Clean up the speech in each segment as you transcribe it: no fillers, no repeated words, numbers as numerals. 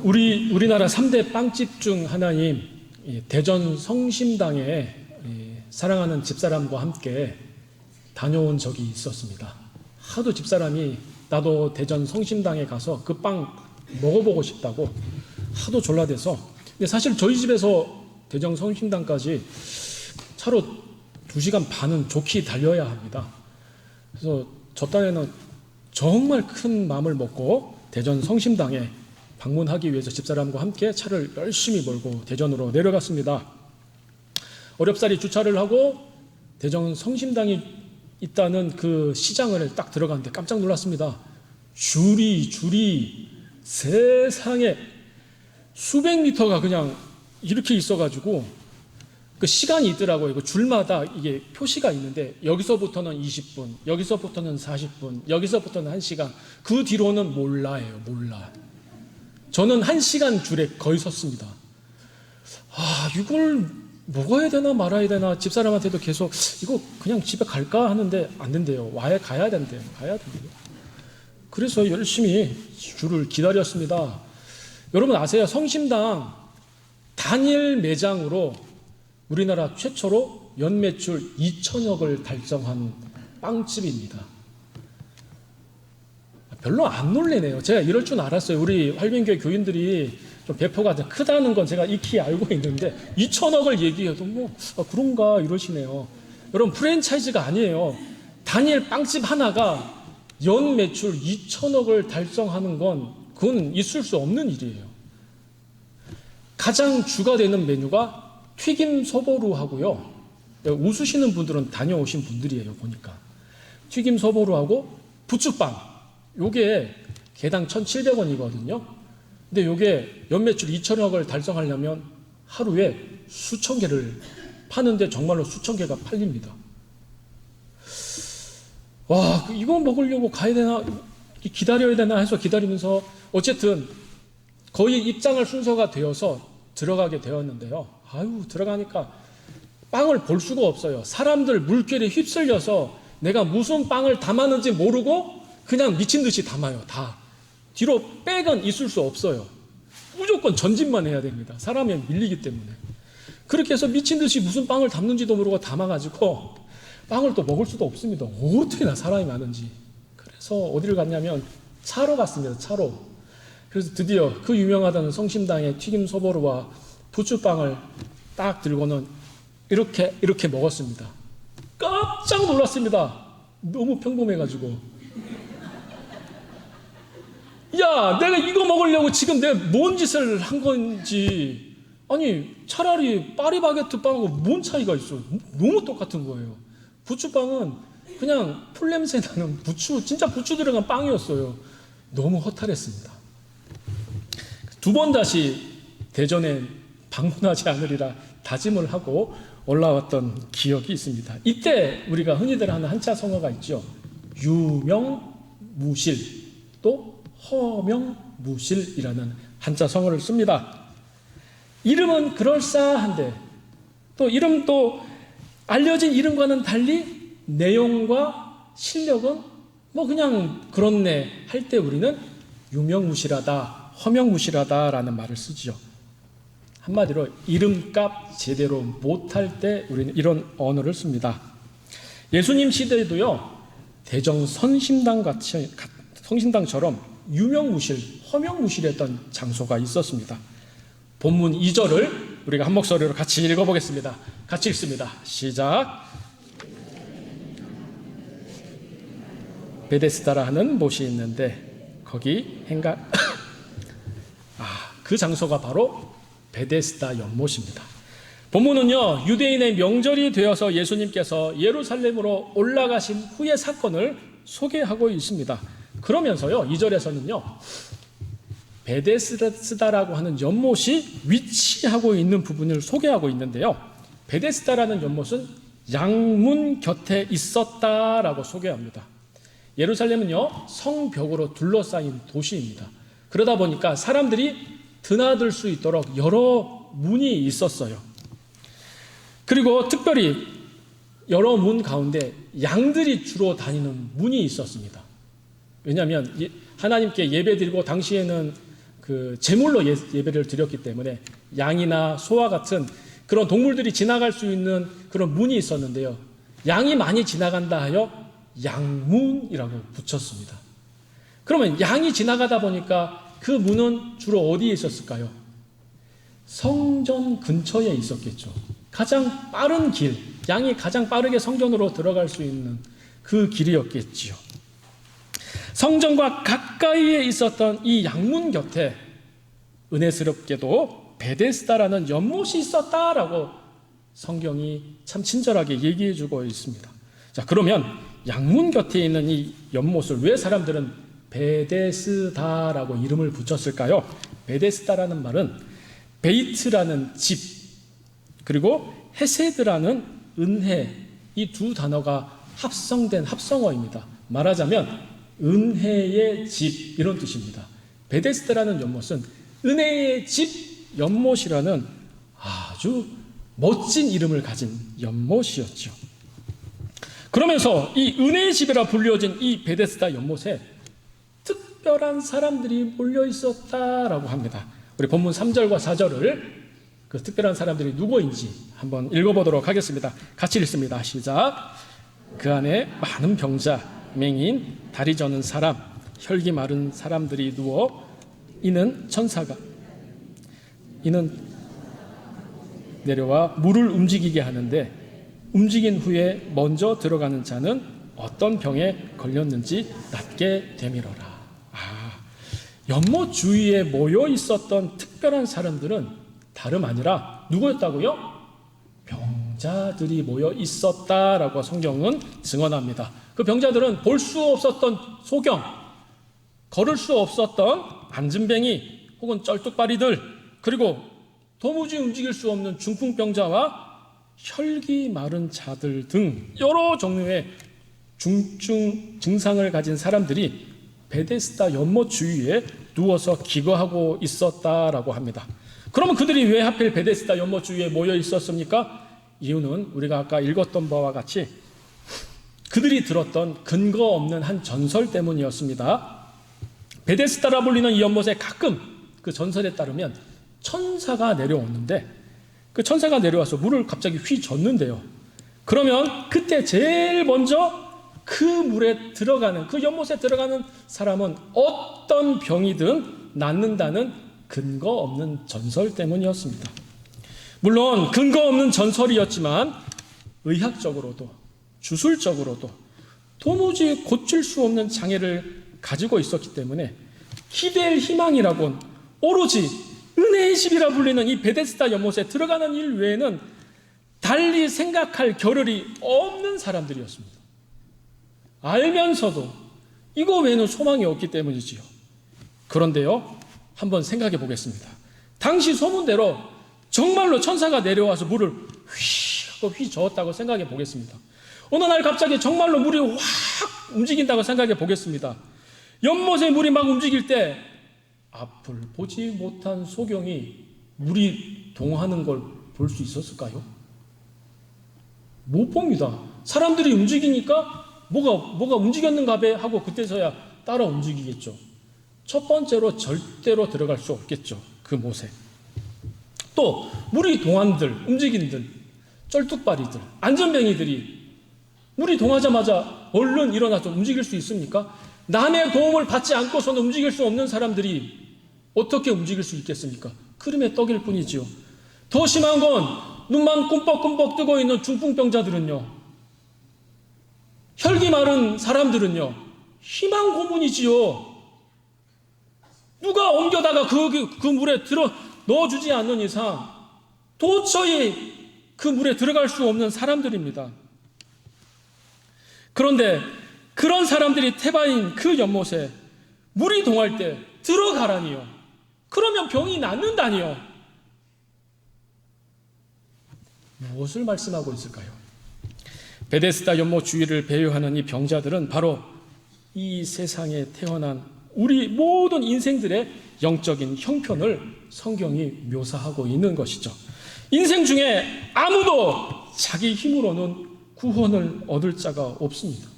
우리나라 3대 빵집 중 하나인 대전 성심당에 사랑하는 집사람과 함께 다녀온 적이 있었습니다. 하도 집사람이 나도 대전 성심당에 가서 그 빵 먹어보고 싶다고 하도 졸라대서, 근데 사실 저희 집에서 대전 성심당까지 차로 2시간 반은 좋게 달려야 합니다. 그래서 저 딴에는 정말 큰 마음을 먹고 대전 성심당에 방문하기 위해서 집사람과 함께 차를 열심히 몰고 대전으로 내려갔습니다. 어렵사리 주차를 하고 대전 성심당이 있다는 그 시장을 딱 들어갔는데 깜짝 놀랐습니다. 줄이 세상에 수백 미터가 그냥 이렇게 있어가지고 그 시간이 있더라고요. 그 줄마다 이게 표시가 있는데 여기서부터는 20분, 여기서부터는 40분, 여기서부터는 1시간, 그 뒤로는 몰라. 저는 1시간 줄에 거의 섰습니다. 이걸 먹어야 되나 말아야 되나, 집사람한테도 계속 이거 그냥 집에 갈까 하는데 안 된대요. 가야 된대요. 그래서 열심히 줄을 기다렸습니다. 여러분 아세요? 성심당 단일 매장으로 우리나라 최초로 연매출 2천억을 달성한 빵집입니다. 별로 안 놀래네요. 제가 이럴 줄 알았어요. 우리 활빈교회 교인들이 좀 배포가 크다는 건 제가 익히 알고 있는데 2천억을 얘기해도 그런가 이러시네요. 여러분 프랜차이즈가 아니에요. 단일 빵집 하나가 연 매출 2천억을 달성하는 건 그건 있을 수 없는 일이에요. 가장 주가 되는 메뉴가 튀김 소보루하고요. 웃으시는 분들은 다녀오신 분들이에요. 보니까 튀김 소보루하고 부추빵, 요게 개당 1,700원이거든요. 근데 요게 연매출 2천억을 달성하려면 하루에 수천 개를 파는데 정말로 수천 개가 팔립니다. 와, 이거 먹으려고 가야 되나, 기다려야 되나 해서 기다리면서 어쨌든 거의 입장할 순서가 되어서 들어가게 되었는데요. 들어가니까 빵을 볼 수가 없어요. 사람들 물결에 휩쓸려서 내가 무슨 빵을 담았는지 모르고 그냥 미친 듯이 담아요. 다. 뒤로 백은 있을 수 없어요. 무조건 전진만 해야 됩니다. 사람에 밀리기 때문에. 그렇게 해서 미친 듯이 무슨 빵을 담는지도 모르고 담아가지고 빵을 또 먹을 수도 없습니다. 어떻게나 사람이 많은지. 그래서 어디를 갔냐면 차로 갔습니다. 차로. 그래서 드디어 그 유명하다는 성심당의 튀김 소보루와 부추빵을 딱 들고는 이렇게 먹었습니다. 깜짝 놀랐습니다. 너무 평범해가지고. 야, 내가 이거 먹으려고 지금 내가 뭔 짓을 한 건지. 아니, 차라리 파리바게트 빵하고 뭔 차이가 있어. 너무 똑같은 거예요. 부추빵은 그냥 풀냄새 나는 진짜 부추 들어간 빵이었어요. 너무 허탈했습니다. 2번 다시 대전에 방문하지 않으리라 다짐을 하고 올라왔던 기억이 있습니다. 이때 우리가 흔히들 하는 한자 성어가 있죠. 유명무실, 또 허명무실이라는 한자 성어를 씁니다. 이름은 그럴싸한데 또 이름도 알려진 이름과는 달리 내용과 실력은 그냥 그렇네 할 때 우리는 유명무실하다, 허명무실하다라는 말을 쓰죠. 한마디로 이름값 제대로 못할 때 우리는 이런 언어를 씁니다. 예수님 시대에도요, 대전 성심당처럼 유명무실, 허명무실했던 장소가 있었습니다. 본문 2절을 우리가 한 목소리로 같이 읽어보겠습니다. 같이 읽습니다. 시작. 베데스다라 하는 못이 있는데 거기 그 장소가 바로 베데스다 연못입니다. 본문은요, 유대인의 명절이 되어서 예수님께서 예루살렘으로 올라가신 후의 사건을 소개하고 있습니다. 그러면서요, 2절에서는요, 베데스다라고 하는 연못이 위치하고 있는 부분을 소개하고 있는데요, 베데스다라는 연못은 양문 곁에 있었다라고 소개합니다. 예루살렘은요, 성벽으로 둘러싸인 도시입니다. 그러다 보니까 사람들이 드나들 수 있도록 여러 문이 있었어요. 그리고 특별히 여러 문 가운데 양들이 주로 다니는 문이 있었습니다. 왜냐하면 하나님께 예배드리고 당시에는 그 제물로 예배를 드렸기 때문에 양이나 소와 같은 그런 동물들이 지나갈 수 있는 그런 문이 있었는데요. 양이 많이 지나간다 하여 양문이라고 붙였습니다. 그러면 양이 지나가다 보니까 그 문은 주로 어디에 있었을까요? 성전 근처에 있었겠죠. 가장 빠른 길, 양이 가장 빠르게 성전으로 들어갈 수 있는 그 길이었겠지요. 성전과 가까이에 있었던 이 양문 곁에 은혜스럽게도 베데스다라는 연못이 있었다라고 성경이 참 친절하게 얘기해 주고 있습니다. 자, 그러면 양문 곁에 있는 이 연못을 왜 사람들은 베데스다라고 이름을 붙였을까요? 베데스다라는 말은 베이트라는 집, 그리고 헤세드라는 은혜, 이 두 단어가 합성된 합성어입니다. 말하자면 은혜의 집, 이런 뜻입니다. 베데스다라는 연못은 은혜의 집 연못이라는 아주 멋진 이름을 가진 연못이었죠. 그러면서 이 은혜의 집이라 불려진 이 베데스다 연못에 특별한 사람들이 몰려 있었다라고 합니다. 우리 본문 3절과 4절을 그 특별한 사람들이 누구인지 한번 읽어보도록 하겠습니다. 같이 읽습니다. 시작. 그 안에 많은 병자, 맹인, 다리 저는 사람, 혈기 마른 사람들이 누워 이는 내려와 물을 움직이게 하는데 움직인 후에 먼저 들어가는 자는 어떤 병에 걸렸는지 낫게 되밀어라. 연못 주위에 모여 있었던 특별한 사람들은 다름 아니라 누구였다고요? 병자들이 모여 있었다라고 성경은 증언합니다. 그 병자들은 볼 수 없었던 소경, 걸을 수 없었던 안진뱅이 혹은 쩔뚝바리들, 그리고 도무지 움직일 수 없는 중풍병자와 혈기 마른 자들 등 여러 종류의 중증 증상을 가진 사람들이 베데스다 연못 주위에 누워서 기거하고 있었다라고 합니다. 그러면 그들이 왜 하필 베데스다 연못 주위에 모여 있었습니까? 이유는 우리가 아까 읽었던 바와 같이 그들이 들었던 근거 없는 한 전설 때문이었습니다. 베데스다라 불리는 이 연못에 가끔 그 전설에 따르면 천사가 내려오는데 그 천사가 내려와서 물을 갑자기 휘젓는데요. 그러면 그때 제일 먼저 그 물에 들어가는, 그 연못에 들어가는 사람은 어떤 병이든 낫는다는 근거 없는 전설 때문이었습니다. 물론 근거 없는 전설이었지만 의학적으로도 주술적으로도 도무지 고칠 수 없는 장애를 가지고 있었기 때문에 기댈 희망이라곤 오로지 은혜의 집이라 불리는 이 베데스다 연못에 들어가는 일 외에는 달리 생각할 겨를이 없는 사람들이었습니다. 알면서도 이거 외에는 소망이 없기 때문이지요. 그런데요, 한번 생각해 보겠습니다. 당시 소문대로 정말로 천사가 내려와서 물을 휘 저었다고 생각해 보겠습니다. 어느 날 갑자기 정말로 물이 확 움직인다고 생각해 보겠습니다. 연못에 물이 막 움직일 때 앞을 보지 못한 소경이 물이 동하는 걸 볼 수 있었을까요? 못 봅니다. 사람들이 움직이니까 뭐가 움직였는가 봐 하고 그때서야 따라 움직이겠죠. 첫 번째로 절대로 들어갈 수 없겠죠. 그 못에. 또 물이 동한들, 움직인들, 쩔뚝바리들, 안전뱅이들이 물이 동하자마자 얼른 일어나서 움직일 수 있습니까? 남의 도움을 받지 않고서는 움직일 수 없는 사람들이 어떻게 움직일 수 있겠습니까? 크림의 떡일 뿐이지요. 더 심한 건 눈만 꿈뻑꿈뻑 뜨고 있는 중풍병자들은요, 혈기 마른 사람들은요, 희망 고문이지요. 누가 옮겨다가 그 물에 넣어주지 않는 이상 도저히 그 물에 들어갈 수 없는 사람들입니다. 그런데 그런 사람들이 태바인 그 연못에 물이 동할 때 들어가라니요. 그러면 병이 낫는다니요. 무엇을 말씀하고 있을까요? 베데스다 연못 주위를 배회하는 이 병자들은 바로 이 세상에 태어난 우리 모든 인생들의 영적인 형편을 성경이 묘사하고 있는 것이죠. 인생 중에 아무도 자기 힘으로는 구원을 얻을 자가 없습니다.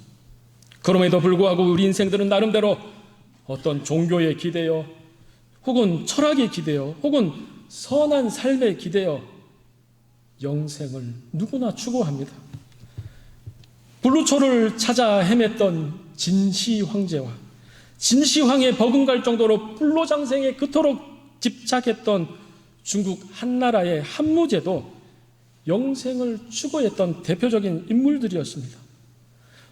그럼에도 불구하고 우리 인생들은 나름대로 어떤 종교에 기대어 혹은 철학에 기대어 혹은 선한 삶에 기대어 영생을 누구나 추구합니다. 불루초를 찾아 헤맸던 진시 황제와 진시 황에 버금갈 정도로 불로장생에 그토록 집착했던 중국 한나라의 한무제도 영생을 추구했던 대표적인 인물들이었습니다.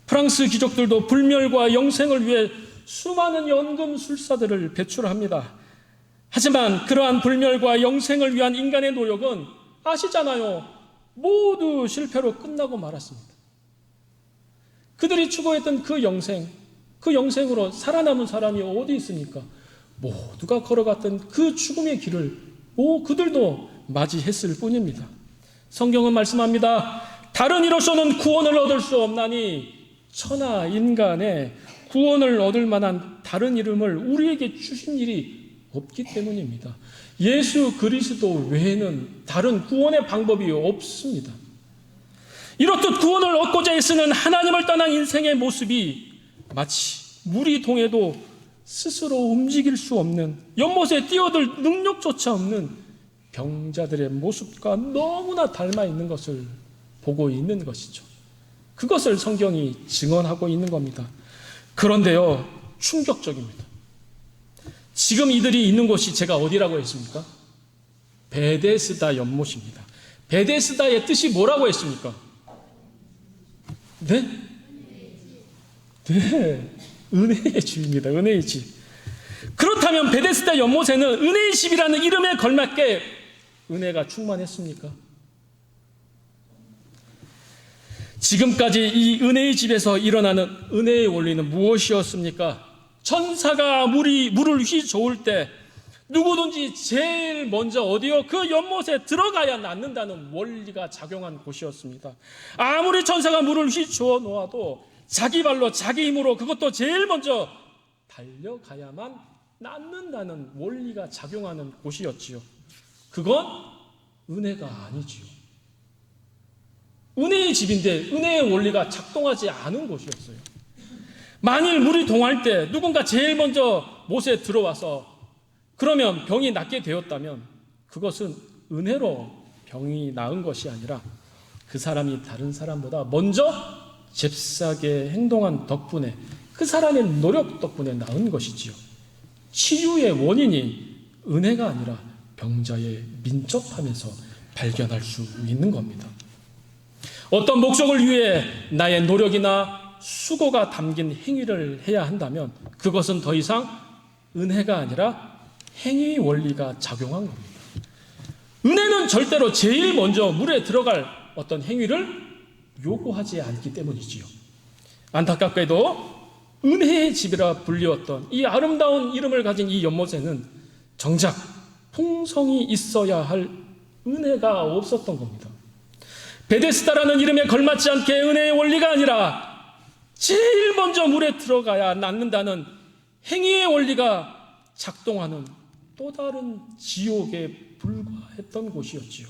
프랑스 귀족들도 불멸과 영생을 위해 수많은 연금술사들을 배출합니다. 하지만 그러한 불멸과 영생을 위한 인간의 노력은 아시잖아요. 모두 실패로 끝나고 말았습니다. 그들이 추구했던 그 영생으로 살아남은 사람이 어디 있습니까? 모두가 걸어갔던 그 죽음의 길을 그들도 맞이했을 뿐입니다. 성경은 말씀합니다. 다른 이로서는 구원을 얻을 수 없나니 천하 인간의 구원을 얻을 만한 다른 이름을 우리에게 주신 일이 없기 때문입니다. 예수 그리스도 외에는 다른 구원의 방법이 없습니다. 이렇듯 구원을 얻고자 애쓰는 하나님을 떠난 인생의 모습이 마치 물이 동해도 스스로 움직일 수 없는, 연못에 뛰어들 능력조차 없는 병자들의 모습과 너무나 닮아 있는 것을 보고 있는 것이죠. 그것을 성경이 증언하고 있는 겁니다. 그런데요, 충격적입니다. 지금 이들이 있는 곳이 제가 어디라고 했습니까? 베데스다 연못입니다. 베데스다의 뜻이 뭐라고 했습니까? 네? 네, 은혜의 집입니다. 은혜의 집. 그렇다면 베데스다 연못에는 은혜의 집이라는 이름에 걸맞게 은혜가 충만했습니까? 지금까지 이 은혜의 집에서 일어나는 은혜의 원리는 무엇이었습니까? 천사가 물을 휘저을 때 누구든지 제일 먼저 어디요? 그 연못에 들어가야 낫는다는 원리가 작용한 곳이었습니다. 아무리 천사가 물을 휘저어 놓아도 자기 발로 자기 힘으로 그것도 제일 먼저 달려가야만 낫는다는 원리가 작용하는 곳이었지요. 그건 은혜가 아니지요. 은혜의 집인데 은혜의 원리가 작동하지 않은 곳이었어요. 만일 물이 동할 때 누군가 제일 먼저 못에 들어와서 그러면 병이 낫게 되었다면 그것은 은혜로 병이 나은 것이 아니라 그 사람이 다른 사람보다 먼저 잽싸게 행동한 덕분에, 그 사람의 노력 덕분에 나은 것이지요. 치유의 원인이 은혜가 아니라 병자의 민첩함에서 발견할 수 있는 겁니다. 어떤 목적을 위해 나의 노력이나 수고가 담긴 행위를 해야 한다면 그것은 더 이상 은혜가 아니라 행위 원리가 작용한 겁니다. 은혜는 절대로 제일 먼저 물에 들어갈 어떤 행위를 요구하지 않기 때문이지요. 안타깝게도 은혜의 집이라 불리웠던 이 아름다운 이름을 가진 이 연못에는 정작 풍성이 있어야 할 은혜가 없었던 겁니다. 베데스다라는 이름에 걸맞지 않게 은혜의 원리가 아니라 제일 먼저 물에 들어가야 낫는다는 행위의 원리가 작동하는 또 다른 지옥에 불과했던 곳이었지요.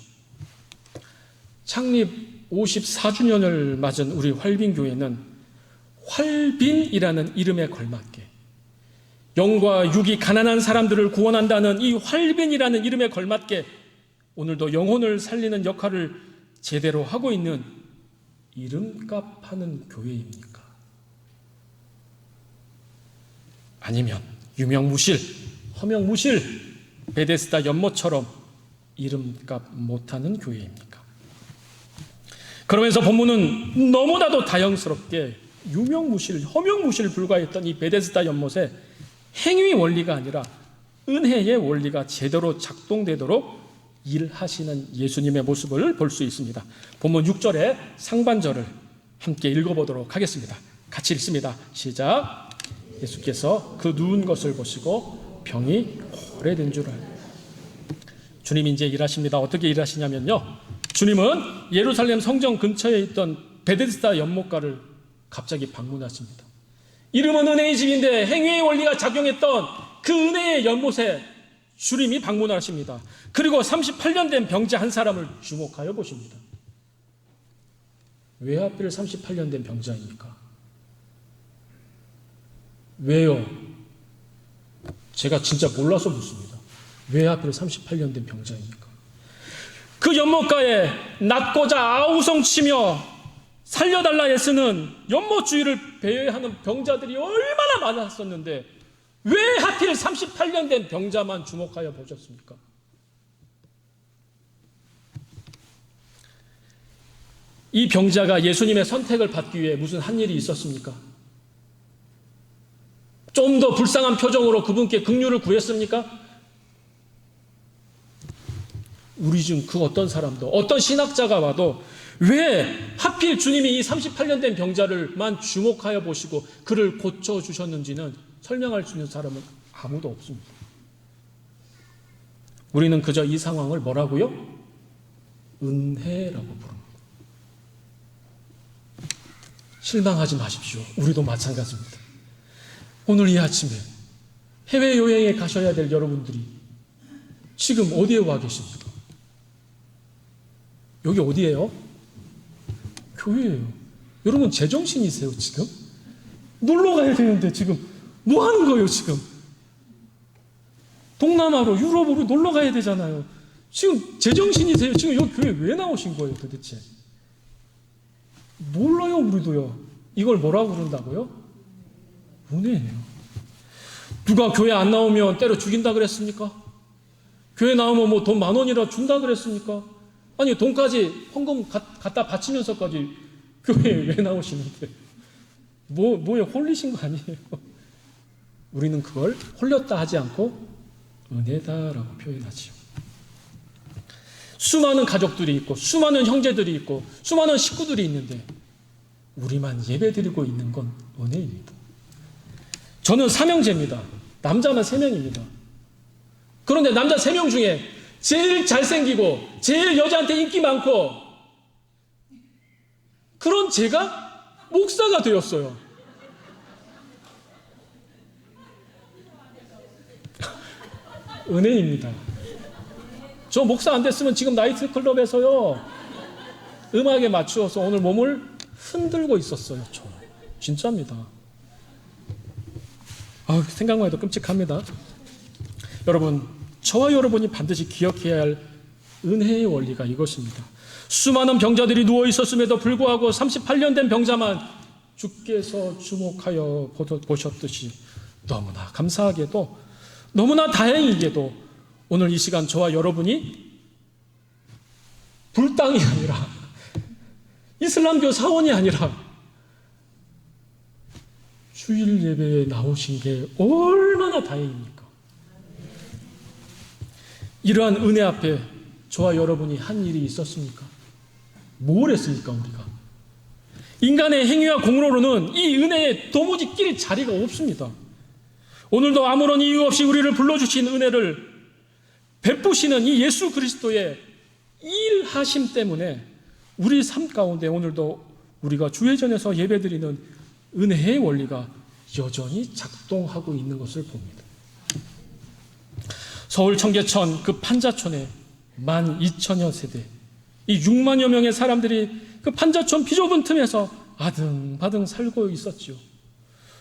창립 54주년을 맞은 우리 활빈교회는 활빈이라는 이름에 걸맞게 영과 육이 가난한 사람들을 구원한다는 이 활빈이라는 이름에 걸맞게 오늘도 영혼을 살리는 역할을 제대로 하고 있는 이름값 하는 교회입니까? 아니면 유명무실, 허명무실, 베데스다 연못처럼 이름값 못하는 교회입니까? 그러면서 본문은 너무나도 다양스럽게 유명무실, 허명무실 불과했던 이 베데스다 연못에 행위 원리가 아니라 은혜의 원리가 제대로 작동되도록 일하시는 예수님의 모습을 볼 수 있습니다. 본문 6절의 상반절을 함께 읽어보도록 하겠습니다. 같이 읽습니다. 시작. 예수께서 그 누운 것을 보시고 병이 오래된 줄 알고. 주님이 이제 일하십니다. 어떻게 일하시냐면요, 주님은 예루살렘 성전 근처에 있던 베데스다 연못가를 갑자기 방문하십니다. 이름은 은혜의 집인데 행위의 원리가 작용했던 그 은혜의 연못에 주님이 방문하십니다. 그리고 38년 된 병자 한 사람을 주목하여 보십니다. 왜 하필 38년 된 병자입니까? 왜요? 제가 진짜 몰라서 묻습니다. 왜 하필 38년 된 병자입니까? 그 연못가에 낫고자 아우성치며 살려달라 애쓰는 연못주의를 배회하는 병자들이 얼마나 많았었는데 왜 하필 38년 된 병자만 주목하여 보셨습니까? 이 병자가 예수님의 선택을 받기 위해 무슨 한 일이 있었습니까? 좀 더 불쌍한 표정으로 그분께 긍휼을 구했습니까? 우리 중 그 어떤 사람도, 어떤 신학자가 와도 왜 하필 주님이 이 38년 된 병자를만 주목하여 보시고 그를 고쳐주셨는지는 설명할 수 있는 사람은 아무도 없습니다. 우리는 그저 이 상황을 뭐라고요? 은혜라고 부릅니다. 실망하지 마십시오. 우리도 마찬가지입니다. 오늘 이 아침에 해외여행에 가셔야 될 여러분들이 지금 어디에 와 계십니까? 여기 어디예요? 교회예요. 여러분 제정신이세요 지금? 놀러 가야 되는데 지금 뭐 하는 거예요 지금? 동남아로 유럽으로 놀러 가야 되잖아요. 지금 제정신이세요? 지금 여기 교회 왜 나오신 거예요 도대체? 몰라요 우리도요. 이걸 뭐라고 부른다고요? 은혜예요. 누가 교회 안 나오면 때려 죽인다 그랬습니까? 교회 나오면 뭐 돈 10,000원이라 준다 그랬습니까? 아니 돈까지 헌금 갖다 바치면서까지 교회에 왜 나오시는데 뭐에 홀리신 거 아니에요? 우리는 그걸 홀렸다 하지 않고 은혜다라고 표현하지요. 수많은 가족들이 있고 수많은 형제들이 있고 수많은 식구들이 있는데 우리만 예배드리고 있는 건 은혜입니다. 저는 3형제입니다. 남자만 3명입니다. 그런데 남자 3명 중에 제일 잘생기고 제일 여자한테 인기 많고 그런 제가 목사가 되었어요. 은혜입니다. 저 목사 안 됐으면 지금 나이트클럽에서요 음악에 맞추어서 오늘 몸을 흔들고 있었어요. 저 진짜입니다. 생각만 해도 끔찍합니다. 여러분, 저와 여러분이 반드시 기억해야 할 은혜의 원리가 이것입니다. 수많은 병자들이 누워 있었음에도 불구하고 38년 된 병자만 주께서 주목하여 보셨듯이 너무나 감사하게도 너무나 다행이게도 오늘 이 시간 저와 여러분이 불당이 아니라 이슬람교 사원이 아니라 주일 예배에 나오신 게 얼마나 다행입니까? 이러한 은혜 앞에 저와 여러분이 한 일이 있었습니까? 뭘 했습니까 우리가? 인간의 행위와 공로로는 이 은혜에 도무지 낄 자리가 없습니다. 오늘도 아무런 이유 없이 우리를 불러주신 은혜를 베푸시는 이 예수 그리스도의 일하심 때문에 우리 삶 가운데 오늘도 우리가 주회전에서 예배드리는 은혜의 원리가 여전히 작동하고 있는 것을 봅니다. 서울 청계천 그 판자촌에 12,000여 세대, 이 6만여 명의 사람들이 그 판자촌 비좁은 틈에서 아등바등 살고 있었지요.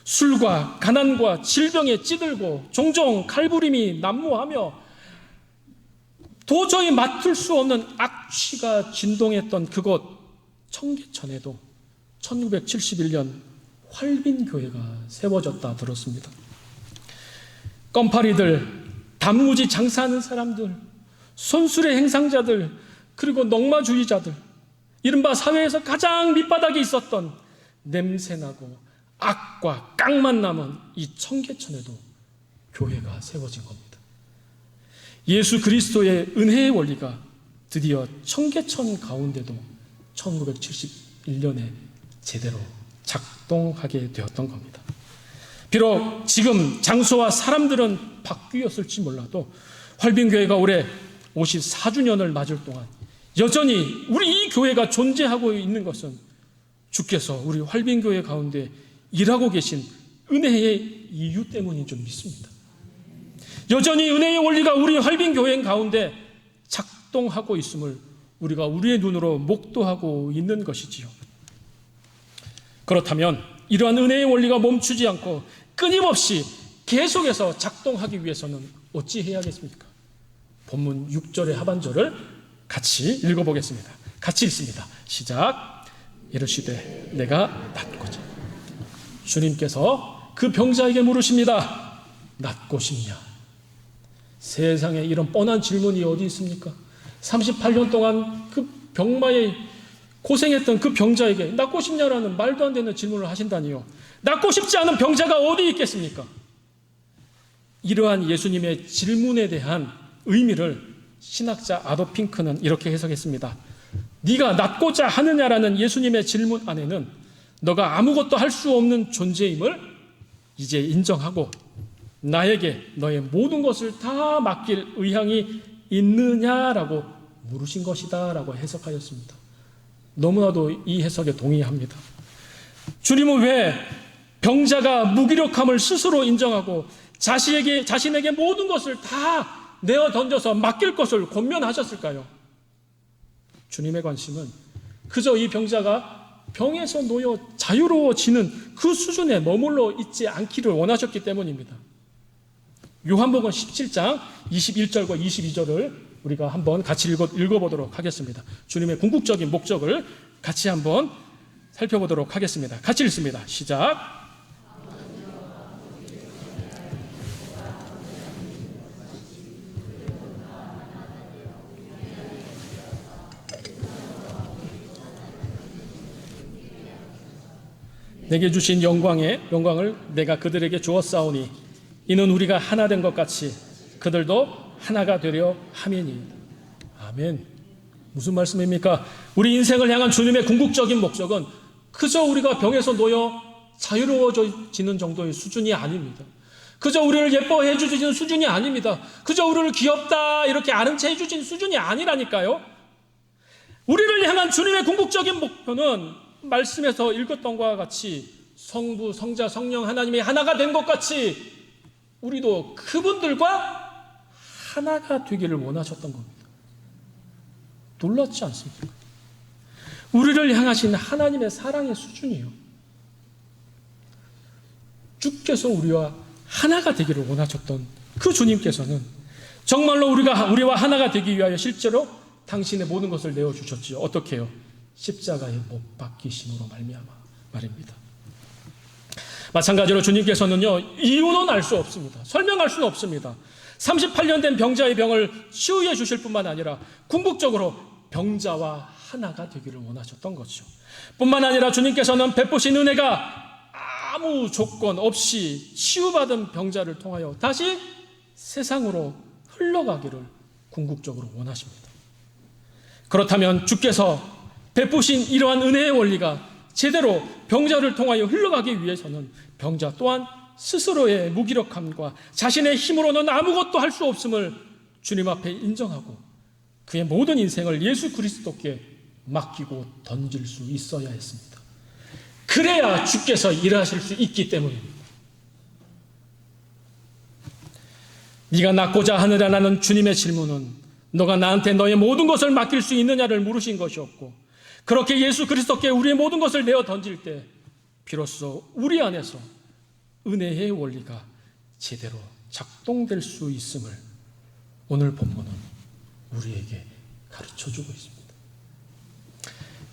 술과 가난과 질병에 찌들고 종종 칼부림이 난무하며 도저히 맡을 수 없는 악취가 진동했던 그곳 청계천에도 1971년 활빈교회가 세워졌다 들었습니다. 껌파리들, 단무지 장사하는 사람들, 손수레 행상자들, 그리고 농마주의자들, 이른바 사회에서 가장 밑바닥에 있었던 냄새나고 악과 깡만 남은 이 청계천에도 교회가 세워진 겁니다. 예수 그리스도의 은혜의 원리가 드디어 청계천 가운데도 1971년에 제대로 작동하게 되었던 겁니다. 비록 지금 장소와 사람들은 바뀌었을지 몰라도 활빈교회가 올해 54주년을 맞을 동안 여전히 우리 이 교회가 존재하고 있는 것은 주께서 우리 활빈교회 가운데 일하고 계신 은혜의 이유 때문인 줄 믿습니다. 여전히 은혜의 원리가 우리 활빈교회 가운데 작동하고 있음을 우리가 우리의 눈으로 목도하고 있는 것이지요. 그렇다면 이러한 은혜의 원리가 멈추지 않고 끊임없이 계속해서 작동하기 위해서는 어찌 해야겠습니까? 본문 6절의 하반절을 같이 읽어보겠습니다. 같이 읽습니다. 시작. 이르시되 내가 낫고자. 주님께서 그 병자에게 물으십니다. 낫고 싶냐? 세상에 이런 뻔한 질문이 어디 있습니까? 38년 동안 그 병마에 고생했던 그 병자에게 낫고 싶냐라는 말도 안 되는 질문을 하신다니요. 낫고 싶지 않은 병자가 어디 있겠습니까? 이러한 예수님의 질문에 대한 의미를 신학자 아도 핑크는 이렇게 해석했습니다. 네가 낫고자 하느냐라는 예수님의 질문 안에는 너가 아무것도 할 수 없는 존재임을 이제 인정하고 나에게 너의 모든 것을 다 맡길 의향이 있느냐라고 물으신 것이다 라고 해석하였습니다. 너무나도 이 해석에 동의합니다. 주님은 왜 병자가 무기력함을 스스로 인정하고 자신에게 모든 것을 다 내어 던져서 맡길 것을 권면하셨을까요? 주님의 관심은 그저 이 병자가 병에서 놓여 자유로워지는 그 수준에 머물러 있지 않기를 원하셨기 때문입니다. 요한복음 17장 21절과 22절을 우리가 한번 같이 읽어보도록 하겠습니다. 주님의 궁극적인 목적을 같이 한번 살펴보도록 하겠습니다. 같이 읽습니다. 시작. 내게 주신 영광을 내가 그들에게 주었사오니 이는 우리가 하나 된 것 같이 그들도 하나가 되려 함이니이다. 아멘. 무슨 말씀입니까? 우리 인생을 향한 주님의 궁극적인 목적은 그저 우리가 병에서 놓여 자유로워지는 정도의 수준이 아닙니다. 그저 우리를 예뻐해 주시는 수준이 아닙니다. 그저 우리를 귀엽다 이렇게 아는 체 해주신 수준이 아니라니까요. 우리를 향한 주님의 궁극적인 목표는 말씀에서 읽었던 것과 같이 성부, 성자, 성령 하나님이 하나가 된 것 같이 우리도 그분들과 하나가 되기를 원하셨던 겁니다. 놀랍지 않습니까? 우리를 향하신 하나님의 사랑의 수준이요. 주께서 우리와 하나가 되기를 원하셨던 그 주님께서는 정말로 우리와 하나가 되기 위하여 실제로 당신의 모든 것을 내어주셨지요. 어떻게 해요? 십자가에 못 박히심으로 말미암아 말입니다. 마찬가지로 주님께서는요, 이유는 알 수 없습니다. 설명할 수는 없습니다. 38년 된 병자의 병을 치유해 주실 뿐만 아니라 궁극적으로 병자와 하나가 되기를 원하셨던 거죠. 뿐만 아니라 주님께서는 베푸신 은혜가 아무 조건 없이 치유받은 병자를 통하여 다시 세상으로 흘러가기를 궁극적으로 원하십니다. 그렇다면 주께서 베푸신 이러한 은혜의 원리가 제대로 병자를 통하여 흘러가기 위해서는 병자 또한 스스로의 무기력함과 자신의 힘으로는 아무것도 할 수 없음을 주님 앞에 인정하고 그의 모든 인생을 예수 그리스도께 맡기고 던질 수 있어야 했습니다. 그래야 주께서 일하실 수 있기 때문입니다. 네가 낫고자 하느냐라는 주님의 질문은 너가 나한테 너의 모든 것을 맡길 수 있느냐를 물으신 것이었고, 그렇게 예수 그리스도께 우리의 모든 것을 내어 던질 때 비로소 우리 안에서 은혜의 원리가 제대로 작동될 수 있음을 오늘 본문은 우리에게 가르쳐주고 있습니다.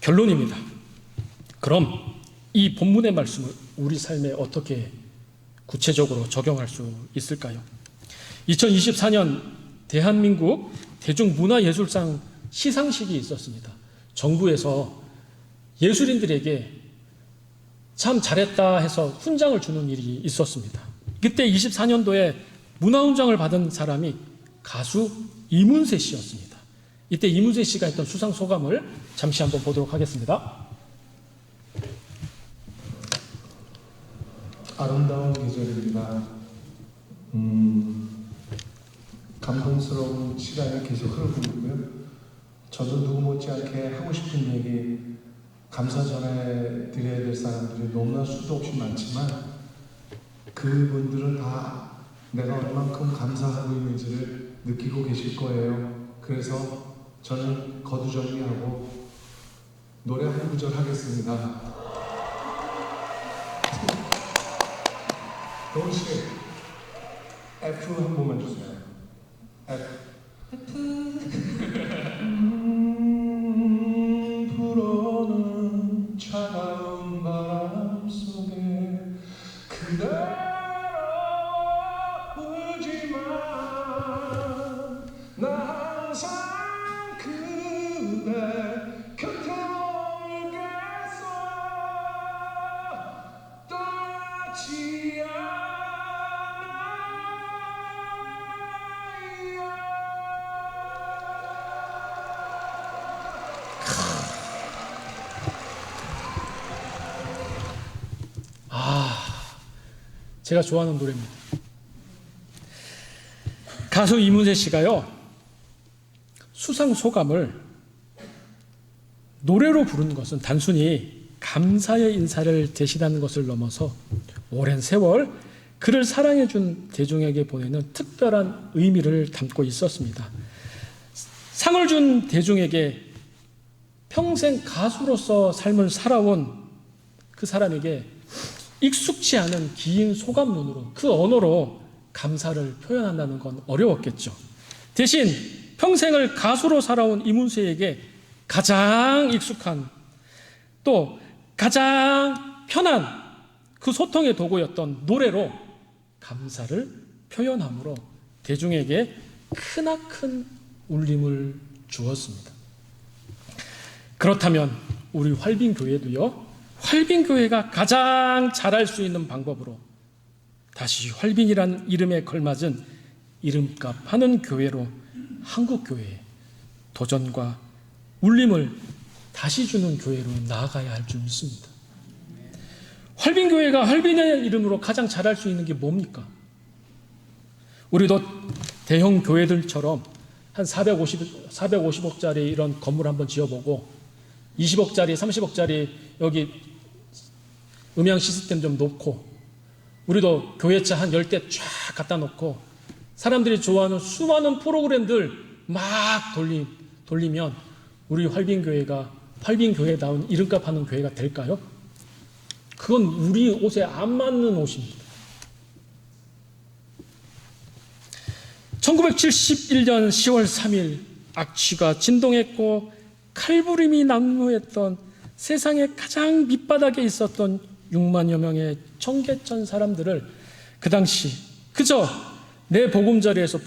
결론입니다. 그럼 이 본문의 말씀을 우리 삶에 어떻게 구체적으로 적용할 수 있을까요? 2024년 대한민국 대중문화예술상 시상식이 있었습니다. 정부에서 예술인들에게 참 잘했다 해서 훈장을 주는 일이 있었습니다. 그때 24년도에 문화훈장을 받은 사람이 가수 이문세 씨였습니다. 이때 이문세 씨가 했던 수상 소감을 잠시 한번 보도록 하겠습니다. 아름다운 계절입니다. 감동스러운 시간이 계속 흐르고 있고요. 저도 누구 못지않게 하고 싶은 얘기, 감사 전해드려야 될 사람들이 너무나 수도 없이 많지만 그분들은 다 내가 얼만큼 감사하고 있는지를 느끼고 계실 거예요. 그래서 저는 거두절미하고 노래 한 구절 하겠습니다. 동시에 F 한 번만 주세요. F. 불어오는 차가운 바람 속에 그대로 울지만 나 항상 그대 곁에 머물겠어 떠나지 제가 좋아하는 노래입니다. 가수 이문세 씨가요, 수상 소감을 노래로 부르는 것은 단순히 감사의 인사를 대신하는 것을 넘어서 오랜 세월 그를 사랑해준 대중에게 보내는 특별한 의미를 담고 있었습니다. 상을 준 대중에게 평생 가수로서 삶을 살아온 그 사람에게 익숙치 않은 긴 소감론으로, 그 언어로 감사를 표현한다는 건 어려웠겠죠. 대신 평생을 가수로 살아온 이문세에게 가장 익숙한, 또 가장 편한 그 소통의 도구였던 노래로 감사를 표현함으로 대중에게 크나큰 울림을 주었습니다. 그렇다면 우리 활빈교회도요, 활빈교회가 가장 잘할 수 있는 방법으로 다시 활빈이란 이름에 걸맞은 이름값 하는 교회로 한국교회에 도전과 울림을 다시 주는 교회로 나아가야 할 줄 믿습니다. 활빈교회가 활빈의 이름으로 가장 잘할 수 있는 게 뭡니까? 우리도 대형 교회들처럼 한 450억짜리 이런 건물 한번 지어보고 20억짜리, 30억짜리 여기 음향 시스템 좀 놓고, 우리도 교회차 한 10대 쫙 갖다 놓고 사람들이 좋아하는 수많은 프로그램들 막 돌리면 우리 활빈교회가 활빈교회다운 이름값 하는 교회가 될까요? 그건 우리 옷에 안 맞는 옷입니다. 1971년 10월 3일 악취가 진동했고 칼부림이 난무했던 세상의 가장 밑바닥에 있었던 6만여 명의 청계천 사람들을 그 당시 그저 내 보금자리에서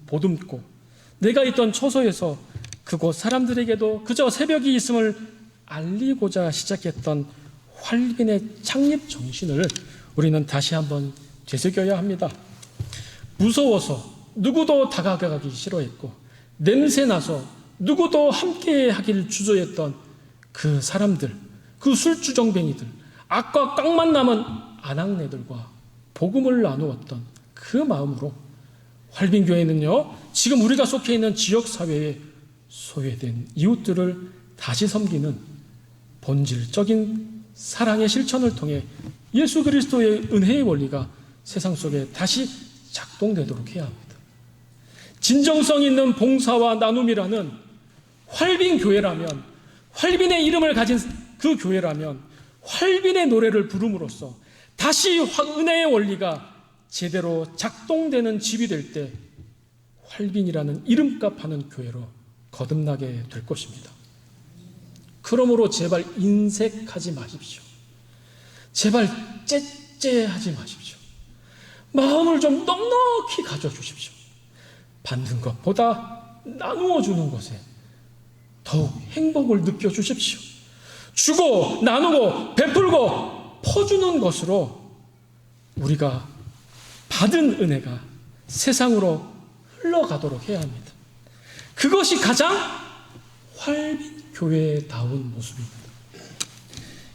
보듬고 내가 있던 처소에서 그곳 사람들에게도 그저 새벽이 있음을 알리고자 시작했던 활빈의 창립 정신을 우리는 다시 한번 되새겨야 합니다. 무서워서 누구도 다가가기 싫어했고 냄새나서 누구도 함께 하기를 주저했던 그 사람들, 그 술주정뱅이들, 악과 깡만 남은 아낙네들과 복음을 나누었던 그 마음으로 활빈교회는요, 지금 우리가 속해 있는 지역사회에 소외된 이웃들을 다시 섬기는 본질적인 사랑의 실천을 통해 예수 그리스도의 은혜의 원리가 세상 속에 다시 작동되도록 해야 합니다. 진정성 있는 봉사와 나눔이라는 활빈교회라면, 활빈의 이름을 가진 그 교회라면 활빈의 노래를 부름으로써 다시 은혜의 원리가 제대로 작동되는 집이 될 때 활빈이라는 이름값 하는 교회로 거듭나게 될 것입니다. 그러므로 제발 인색하지 마십시오. 제발 째째하지 마십시오. 마음을 좀 넉넉히 가져주십시오. 받는 것보다 나누어 주는 것에 더욱 행복을 느껴주십시오. 주고 나누고 베풀고 퍼주는 것으로 우리가 받은 은혜가 세상으로 흘러가도록 해야 합니다. 그것이 가장 활빈교회다운 모습입니다.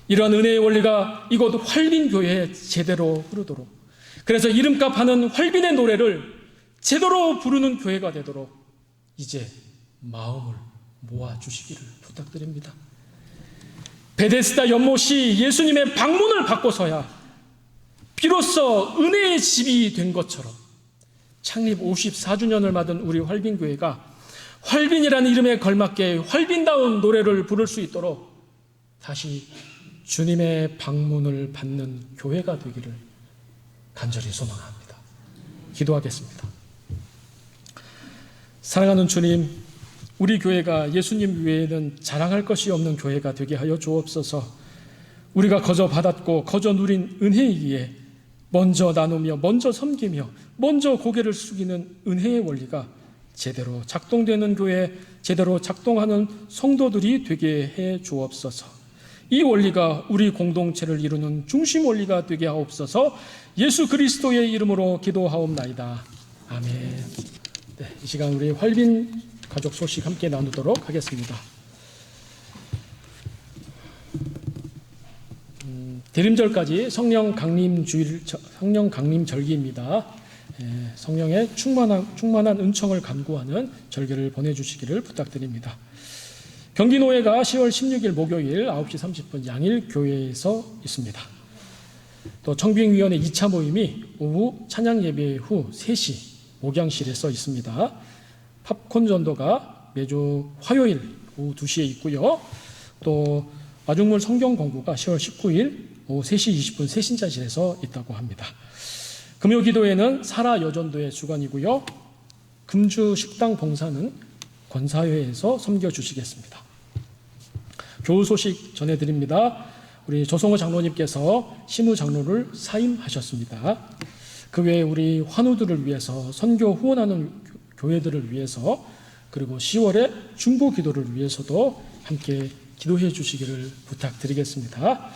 이런 은혜의 원리가 이곳 활빈교회에 제대로 흐르도록, 그래서 이름값 하는 활빈의 노래를 제대로 부르는 교회가 되도록 이제 마음을 모아주시기를 부탁드립니다. 베데스다 연못이 예수님의 방문을 받고서야 비로소 은혜의 집이 된 것처럼 창립 54주년을 맞은 우리 활빈교회가 활빈이라는 이름에 걸맞게 활빈다운 노래를 부를 수 있도록 다시 주님의 방문을 받는 교회가 되기를 간절히 소망합니다. 기도하겠습니다. 사랑하는 주님, 우리 교회가 예수님 외에는 자랑할 것이 없는 교회가 되게 하여 주옵소서. 우리가 거저 받았고 거저 누린 은혜이기에 먼저 나누며 먼저 섬기며 먼저 고개를 숙이는 은혜의 원리가 제대로 작동되는 교회, 제대로 작동하는 성도들이 되게 해 주옵소서. 이 원리가 우리 공동체를 이루는 중심 원리가 되게 하옵소서. 예수 그리스도의 이름으로 기도하옵나이다. 아멘. 네, 이 시간 우리 활빈 가족 소식 함께 나누도록 하겠습니다. 대림절까지 성령 강림 절기입니다. 성령의 충만한 은총을 간구하는 절기를 보내주시기를 부탁드립니다. 경기노회가 10월 16일 목요일 9시 30분 양일교회에서 있습니다. 또 청빙위원회 2차 모임이 오후 찬양 예배 후 3시 목양실에서 있습니다. 팝콘 전도가 매주 화요일 오후 2시에 있고요. 또 마중물 성경 공부가 10월 19일 오후 3시 20분 새신자실에서 있다고 합니다. 금요 기도회는 사라 여전도의 주관이고요. 금주 식당 봉사는 권사회에서 섬겨주시겠습니다. 교우 소식 전해드립니다. 우리 조성호 장로님께서 시무 장로를 사임하셨습니다. 그 외에 우리 환우들을 위해서, 선교 후원하는 교회들을 위해서, 그리고 10월에 중보 기도를 위해서도 함께 기도해 주시기를 부탁드리겠습니다.